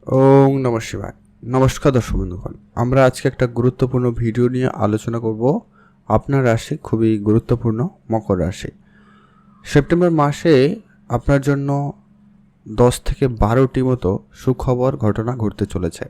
ওং নমঃ শিবায়। নমস্কার দর্শক বন্ধুগণ, আমরা আজকে একটা গুরুত্বপূর্ণ ভিডিও নিয়ে আলোচনা করব। আপনার রাশি খুবই গুরুত্বপূর্ণ, মকর রাশি। সেপ্টেম্বর মাসে আপনার জন্য 10 থেকে 12টি মতো সুখবর ঘটনা ঘটতে চলেছে।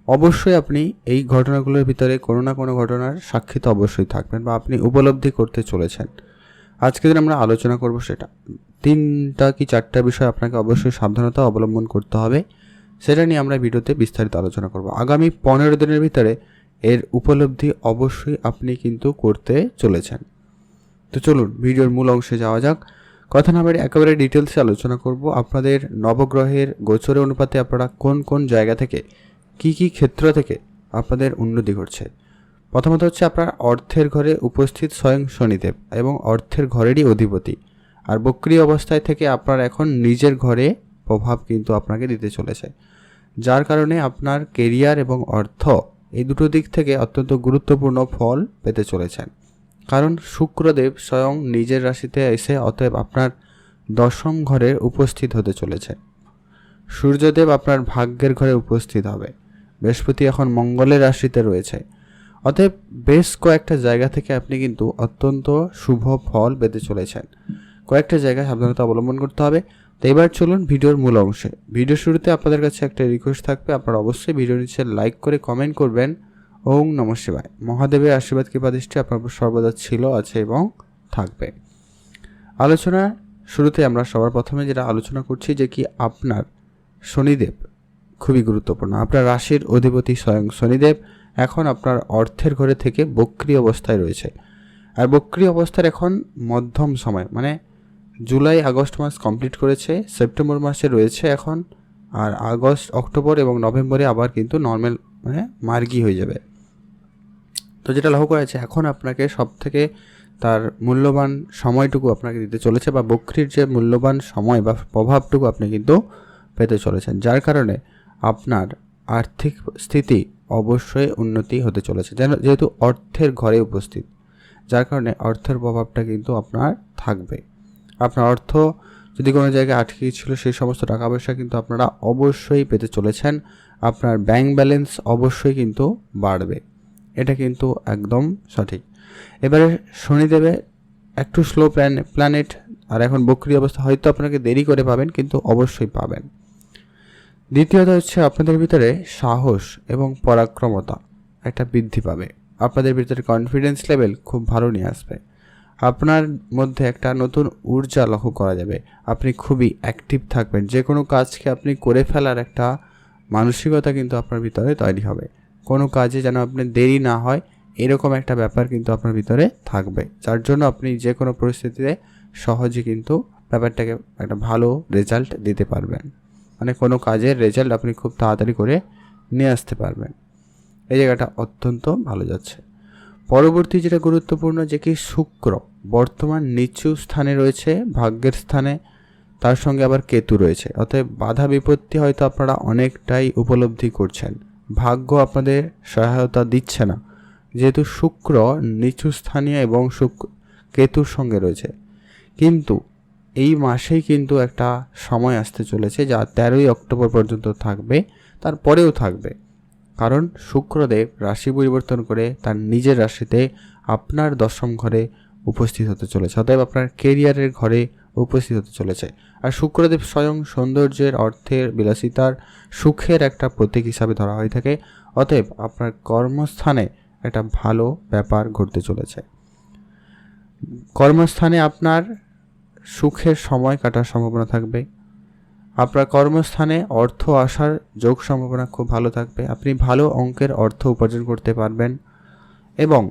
অবশ্যই আপনি এই ঘটনাগুলোর ভিতরে কোনো না কোনো ঘটনার সাক্ষী তো অবশ্যই থাকবেন বা আপনি উপলব্ধি করতে চলেছেন। আজকে দিন আমরা আলোচনা করব সেটা 3টা কি 4টা বিষয় আপনাকে অবশ্যই সাবধানতা অবলম্বন করতে হবে, সেটা নিয়ে আমরা ভিডিওতে বিস্তারিত আলোচনা করব। আগামী 15 দিনের ভিতরে এর উপলব্ধি অবশ্যই আপনি কিন্তু করতে চলেছেন। তো চলুন ভিডিওর মূল অংশে যাওয়া যাক। কথা না বাড়ি একেবারে ডিটেলসে আলোচনা করব। আপনাদের নবগ্রহের গোচরের অনুপাতে আপনারা কোন কোন জায়গা থেকে কি কি ক্ষেত্র থেকে আপনাদের উন্নতি ঘটছে। প্রথমত হচ্ছে আপনার অর্থের ঘরে উপস্থিত স্বয়ং শনিদেব এবং অর্থের ঘরেরই অধিপতি, আর বক্রী অবস্থায় থেকে আপনার এখন নিজের ঘরে প্রভাব কিন্তু আপনাকে দিতে চলেছে, যার কারণে আপনার কেরিয়ার এবং অর্থ এই দুটো দিক থেকে অত্যন্ত গুরুত্বপূর্ণ ফল পেতে চলেছেন। কারণ শুক্রদেব স্বয়ং নিজের রাশিতে এসে অতএব আপনার 10ম ঘরে উপস্থিত হতে চলেছে। সূর্যদেব আপনার ভাগ্যের ঘরে উপস্থিত হবে। বৃহস্পতি এখন মঙ্গলের রাশিতে রয়েছে। অতএব বেশ কয়েকটা জায়গা থেকে আপনি কিন্তু অত্যন্ত শুভ ফল পেতে চলেছেন। কয়েকটা জায়গায় সাবধানতা অবলম্বন করতে হবে। তো এবার চলুন ভিডিওর মূল অংশে। ভিডিও শুরুতে আপনাদের কাছে একটা রিকোয়েস্ট থাকবে, আপনারা অবশ্যই ভিডিও নিচে লাইক করে কমেন্ট করবেন। ওং নমঃ শিবায়। মহাদেবের আশীর্বাদ কৃপা দৃষ্টি আপনার উপর সর্বদা ছিল, আছে এবং থাকবে। আলোচনা শুরুতে আমরা সবার প্রথমে যেটা আলোচনা করছি যে কি আপনার শনিদেব খুবই গুরুত্বপূর্ণ। আপনার রাশির অধিপতি স্বয়ং শনিদেব এখন আপনার অর্থের ঘরে থেকে বক্রী অবস্থায় রয়েছে। আর বক্রী অবস্থার এখন মধ্যম সময়, মানে জুলাই আগস্ট মাস কমপ্লিট করেছে, সেপ্টেম্বর মাসে রয়েছে এখন, আর আগস্ট অক্টোবর এবং নভেম্বরে আবার কিন্তু নর্মাল মানে মার্গী হয়ে যাবে। তো যেটা লক্ষ্য করা যাচ্ছে এখন আপনাকে সব থেকে তার মূল্যবান সময়টুকু আপনাকে দিতে চলেছে, বা বক্রীর যে মূল্যবান সময় বা প্রভাবটুকু আপনি কিন্তু পেতে চলেছেন, যার কারণে আপনার আর্থিক স্থিতি অবশ্যই উন্নতি হতে চলেছে। যেহেতু অর্থের ঘরে উপস্থিত, যার কারণে অর্থের প্রভাবটা কিন্তু আপনার থাকবে। আপনার অর্থ যদি কোনো জায়গায় আটকে ছিল সেই সমস্ত টাকা পয়সা কিন্তু আপনারা অবশ্যই পেতে চলেছেন। আপনার ব্যাংক ব্যালেন্স অবশ্যই কিন্তু বাড়বে, এটা কিন্তু একদম সঠিক। এবারে শনিদেবে একটু স্লো প্ল্যানেট, আর এখন বক্রী অবস্থা, হয়তো আপনাকে দেরি করে পাবেন কিন্তু অবশ্যই পাবেন। দ্বিতীয়ত হচ্ছে আপনাদের ভিতরে সাহস এবং পরাক্রমতা একটা বৃদ্ধি পাবে। আপনাদের ভিতরে কনফিডেন্স লেভেল খুব ভালো নিয়ে আসবে। আপনার মধ্যে একটা নতুন ঊর্জা লক্ষ্য করা যাবে। আপনি খুবই অ্যাক্টিভ থাকবেন, যে কোনো কাজকে আপনি করে ফেলার একটা মানসিকতা কিন্তু আপনার ভিতরে তৈরি হবে। কোনো কাজে যেন আপনার দেরি না হয়, এরকম একটা ব্যাপার কিন্তু আপনার ভিতরে থাকবে, যার জন্য আপনি যে কোনো পরিস্থিতিতে সহজে কিন্তু ব্যাপারটাকে একটা ভালো রেজাল্ট দিতে পারবেন। মানে কোনো কাজের রেজাল্ট আপনি খুব তাড়াতাড়ি করে নিয়ে আসতে পারবেন। এই জায়গাটা অত্যন্ত ভালো যাচ্ছে। পরবর্তী যেটা গুরুত্বপূর্ণ যে কি শুক্র বর্তমান নিচু স্থানে রয়েছে, ভাগ্যের স্থানে, তার সঙ্গে আবার কেতু রয়েছে। অতএব বাধা বিপত্তি হয়তো আপনারা অনেকটাই উপলব্ধি করছেন, ভাগ্য আপনাদের সহায়তা দিচ্ছে না, যেহেতু শুক্র নিচু স্থানীয় এবং কেতুর সঙ্গে রয়েছে। কিন্তু এই মাসেই কিন্তু একটা সময় আসতে চলেছে যা 13ই অক্টোবর পর্যন্ত থাকবে, তারপরেও থাকবে। কারণ শুক্রদেব রাশি পরিবর্তন করে তার নিজের রাশিতে আপনার 10ম ঘরে উপস্থিত হতে চলেছে, অতএব আপনার কেরিয়ারের ঘরে উপস্থিত হতে চলেছে। আর শুক্রদেব স্বয়ং সৌন্দর্যের, অর্থের, বিলাসিতার, সুখের একটা প্রতীক হিসাবে ধরা হয়ে থাকে। অতএব আপনার কর্মস্থানে একটা ভালো ব্যাপার ঘটতে চলেছে। কর্মস্থানে আপনার সুখের সময় কাটার সম্ভাবনা থাকবে। আপনার কর্মস্থানে অর্থ আসার যোগ সম্ভাবনা খুব ভালো থাকবে। আপনি ভালো অঙ্কের অর্থ উপার্জন করতে পারবেন এবং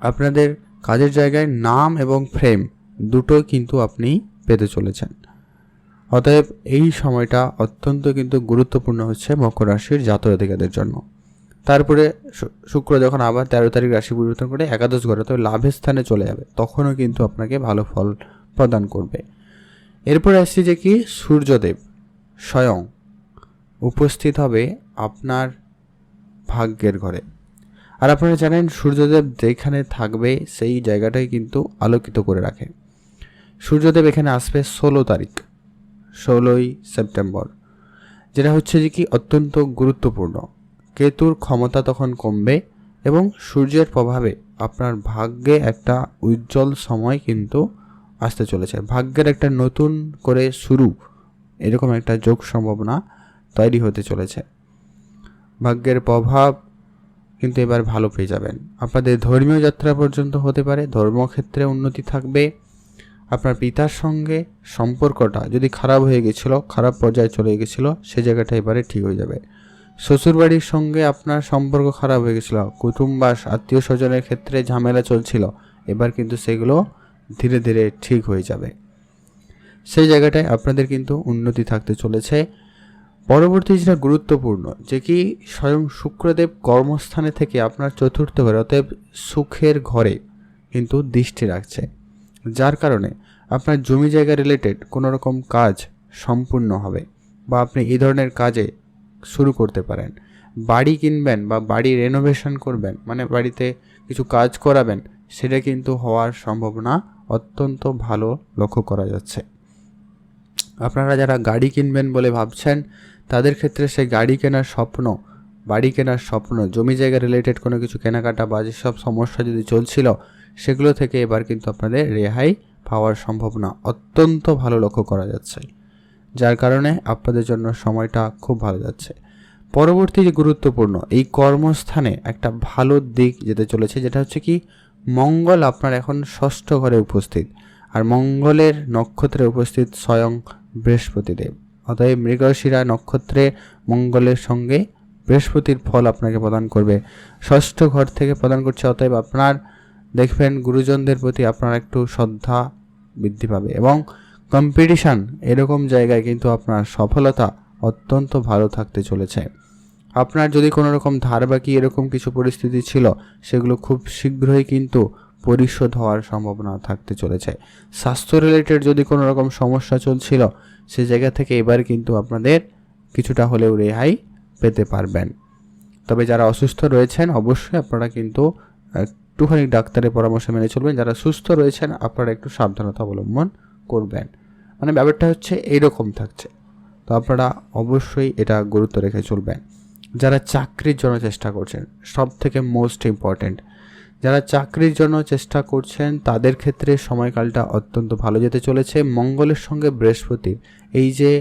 আপনাদের কাজের জায়গায় নাম এবং ফ্রেম দুটোই কিন্তু আপনি পেতে চলেছেন। অতএব এই সময়টা অত্যন্ত কিন্তু গুরুত্বপূর্ণ হচ্ছে মকর রাশির জাতক জাতিকাদের জন্য। তারপরে শুক্র যখন আবার 13 তারিখ রাশি পরিবর্তন করে একাদশ ঘরে, তবে লাভের স্থানে চলে যাবে, তখনও কিন্তু আপনাকে ভালো ফল প্রদান করবে। এরপরে আসছি যে কি সূর্যদেব স্বয়ং উপস্থিত হবে আপনার ভাগ্যের ঘরে। আর আপনারা জানেন সূর্যদেব যেখানে থাকবে সেই জায়গাটাই কিন্তু আলোকিত করে রাখে। সূর্যদেব এখানে আসবে 16 তারিখ, 16ই সেপ্টেম্বর। যেটা হচ্ছে যে কি অত্যন্ত গুরুত্বপূর্ণ। কেতুর ক্ষমতা তখন কমবে এবং সূর্যের প্রভাবে আপনার ভাগ্যে একটা উজ্জ্বল সময় কিন্তু আসতে চলেছে। ভাগ্যের একটা নতুন করে শুরু, এরকম একটা যোগ সম্ভাবনা তৈরি হতে চলেছে। ভাগ্যের প্রভাব কিন্তু এবার ভালো পেয়ে যাবেন। আপনাদের ধর্মীয় যাত্রা পর্যন্ত হতে পারে, ধর্মক্ষেত্রে উন্নতি থাকবে। আপনার পিতার সঙ্গে সম্পর্কটা যদি খারাপ হয়ে গেছিলো, খারাপ পর্যায়ে চলে গেছিলো, সে জায়গাটা এবারে ঠিক হয়ে যাবে। শ্বশুরবাড়ির সঙ্গে আপনার সম্পর্ক খারাপ হয়ে গেছিলো, কুটুম্বাস আত্মীয় স্বজনের ক্ষেত্রে ঝামেলা চলছিল, এবার কিন্তু সেগুলো ধীরে ধীরে ঠিক হয়ে যাবে। সেই জায়গাটায় আপনাদের কিন্তু উন্নতি থাকতে চলেছে। পরবর্তী যেটা গুরুত্বপূর্ণ, যে কি স্বয়ং শুক্রদেব কর্মস্থানে থেকে আপনার চতুর্থ ঘরে অতএব সুখের ঘরে কিন্তু দৃষ্টি রাখছে, যার কারণে আপনার জমি জায়গা রিলেটেড কোনো রকম কাজ সম্পূর্ণ হবে বা আপনি এই ধরনের কাজে শুরু করতে পারেন। বাড়ি কিনবেন বা বাড়ি রেনোভেশন করবেন, মানে বাড়িতে কিছু কাজ করাবেন, সেটা কিন্তু হওয়ার সম্ভাবনা অত্যন্ত ভালো লক্ষ্য করা যাচ্ছে। আপনারা যারা গাড়ি কিনবেন বলে ভাবছেন, তাদের ক্ষেত্রে সেই গাড়ি কেনার স্বপ্ন, বাড়ি কেনার স্বপ্ন, জমি জায়গা রিলেটেড কোনো কিছু কেনাকাটা বা যেসব সমস্যা যদি চলছিল, সেগুলো থেকে এবার কিন্তু আপনাদের রেহাই পাওয়ার সম্ভাবনা অত্যন্ত ভালো লক্ষ্য করা যাচ্ছে, যার কারণে আপনাদের জন্য সময়টা খুব ভালো যাচ্ছে। পরবর্তী যে গুরুত্বপূর্ণ, এই কর্মস্থানে একটা ভালো দিক যেতে চলেছে, যেটা হচ্ছে কি মঙ্গল আপনার এখন ষষ্ঠ ঘরে উপস্থিত, আর মঙ্গলের নক্ষত্রে উপস্থিত স্বয়ং বৃহস্পতিদেব। অতএব মৃগশিরা নক্ষত্রে মঙ্গলের সঙ্গে বৃহস্পতির ফল আপনাকে প্রদান করবে, ষষ্ঠ ঘর থেকে প্রদান করছে। অতএব আপনার দেখবেন গুরুজনদের প্রতি আপনার একটু শ্রদ্ধা বৃদ্ধি পাবে এবং কম্পিটিশান এরকম জায়গায় কিন্তু আপনার সফলতা অত্যন্ত ভালো থাকতে চলেছে। আপনার যদি কোনো রকম ধার বাকি এরকম কিছু পরিস্থিতি ছিল, সেগুলো খুব শীঘ্রই কিন্তু পরিশোধ হওয়ার সম্ভাবনা থাকতে চলেছে। স্বাস্থ্য রিলেটেড যদি কোনো রকম সমস্যা চলছিল, সে জায়গা থেকে এবার কিন্তু আপনাদের কিছুটা হলেও রেহাই পেতে পারবেন। তবে যারা অসুস্থ রয়েছেন, অবশ্যই আপনারা কিন্তু একটুখানি ডাক্তারের পরামর্শ মেনে চলবেন। যারা সুস্থ রয়েছেন, আপনারা একটু সাবধানতা অবলম্বন করবেন। মানে ব্যাপারটা হচ্ছে এইরকম থাকছে, তো আপনারা অবশ্যই এটা গুরুত্ব রেখে চলবেন। যারা চাকরির জন্য চেষ্টা করছেন, সব থেকে মোস্ট ইম্পর্ট্যান্ট, যারা চাকরির জন্য চেষ্টা করছেন তাদের ক্ষেত্রে সময়কালটা অত্যন্ত ভালো যেতে চলেছে। মঙ্গলের সঙ্গে বৃহস্পতির এই যে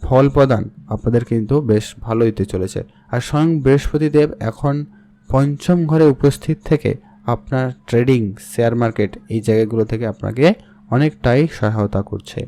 ফল প্রদান আপনাদের কিন্তু বেশ ভালো হতে চলেছে। আর স্বয়ং বৃহস্পতিদেব এখন পঞ্চম ঘরে উপস্থিত থেকে আপনার ট্রেডিং, শেয়ার মার্কেট এই জায়গাগুলো থেকে আপনাকে অনেকটাই সহায়তা করছে।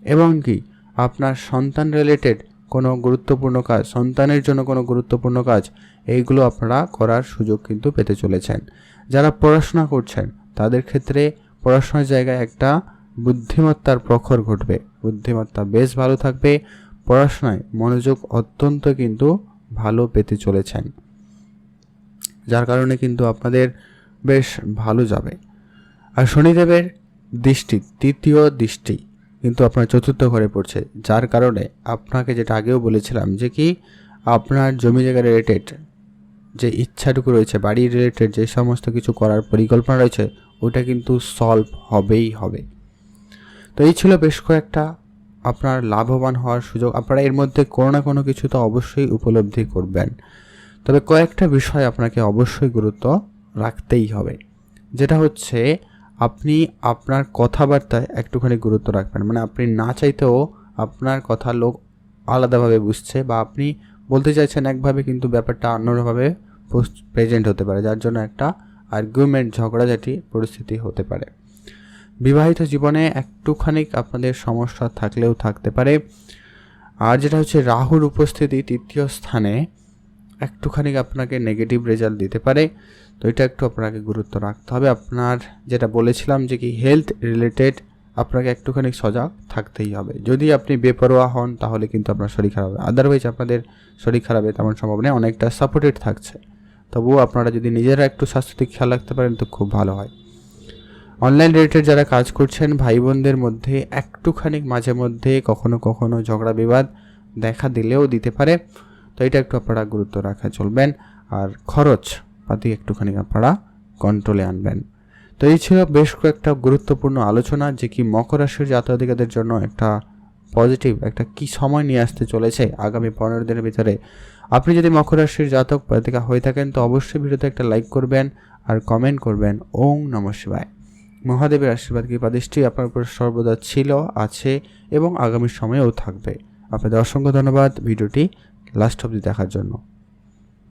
এবং কি আপনার সন্তান রিলেটেড কোনো গুরুত্বপূর্ণ কাজ, সন্তানের জন্য কোনো গুরুত্বপূর্ণ কাজ, এইগুলো আপনারা করার সুযোগ কিন্তু পেতে চলেছেন। যারা পড়াশোনা করছেন তাদের ক্ষেত্রে পড়াশোনার জায়গায় একটা বুদ্ধিমত্তার প্রখর ঘটবে, বুদ্ধিমত্তা বেশ ভালো থাকবে, পড়াশোনায় মনোযোগ অত্যন্ত কিন্তু ভালো পেতে চলেছেন, যার কারণে কিন্তু আপনাদের বেশ ভালো যাবে। আর শনিদেবের দৃষ্টি, তৃতীয় দৃষ্টি কিন্তু আপনার চতুর্থ ঘরে পড়ছে, যার কারণে আপনাকে যেটা আগেও বলেছিলাম যে কি আপনার জমি জায়গা রিলেটেড যে ইচ্ছাটুকু রয়েছে, বাড়ি রিলেটেড যে সমস্ত কিছু করার পরিকল্পনা রয়েছে, ওটা কিন্তু সলভ হবেই হবে। তো এই ছিল বেশ কয়েকটা আপনার লাভবান হওয়ার সুযোগ। আপনারা এর মধ্যে কোনো না কোনো কিছু তো অবশ্যই উপলব্ধি করবেন, তবে কয়েকটা বিষয় আপনাকে অবশ্যই গুরুত্ব রাখতেই হবে। যেটা হচ্ছে আপনি আপনার কথাবার্তায় একটুখানি গুরুত্ব রাখবেন। মানে আপনি না চাইতেও আপনার কথা লোক আলাদাভাবে বুঝছে, বা আপনি বলতে চাইছেন একভাবে কিন্তু ব্যাপারটা অন্যভাবে প্রেজেন্ট হতে পারে, যার জন্য একটা আর্গুমেন্ট, ঝগড়াঝাটি পরিস্থিতি হতে পারে। বিবাহিত জীবনে একটুখানি আপনাদের সমস্যা থাকলেও থাকতে পারে। আর যেটা হচ্ছে রাহুর উপস্থিতি তৃতীয় স্থানে একটুখানি আপনাকে নেগেটিভ রেজাল্ট দিতে পারে, তো এটা একটু আপনাকে গুরুত্ব রাখতে হবে। আপনার যেটা বলেছিলাম যে কি হেলথ রিলেটেড আপনাকে একটুখানি সজাগ থাকতেই হবে। যদি আপনি বেপরোয়া হন তাহলে কিন্তু আপনার শরীর খারাপ হবে, আদারওয়াইজ আপনাদের শরীর খারাপের তেমন সম্ভাবনা অনেকটা সাপোর্টেড থাকছে। তবুও আপনারা যদি নিজেরা একটু স্বাস্থ্যের খেয়াল রাখতে পারেন তো খুব ভালো হয়। অনলাইন রিলেটেড যারা কাজ করছেন, ভাই বোনদের মধ্যে একটুখানি মাঝে মধ্যে কখনো কখনো ঝগড়া বিবাদ দেখা দিলেও দিতে পারে, তো এটা একটু আপনারা গুরুত্ব রাখা চলবেন। আর খরচ পাতি একটুখানি আপনারা কন্ট্রোলে আনবেন। তো এই ছিল বেশ কয়েকটা গুরুত্বপূর্ণ আলোচনা, যে কি মকর রাশির জাতক জাতিকাদের জন্য একটা পজিটিভ একটা কি সময় নিয়ে আসতে চলেছে আগামী 15 দিনের ভিতরে। আপনি যদি মকর রাশির জাতক জাতিকা হয়ে থাকেন তো অবশ্যই ভিডিওতে একটা লাইক করবেন আর কমেন্ট করবেন। ওম নমঃ শিবায়। মহাদেবের আশীর্বাদ কৃপা দৃষ্টি আপনার উপর সর্বদা ছিল, আছে এবং আগামী সময়েও থাকবে। আপনাদের অসংখ্য ধন্যবাদ ভিডিওটি লাস্ট অবধি দেখার জন্য।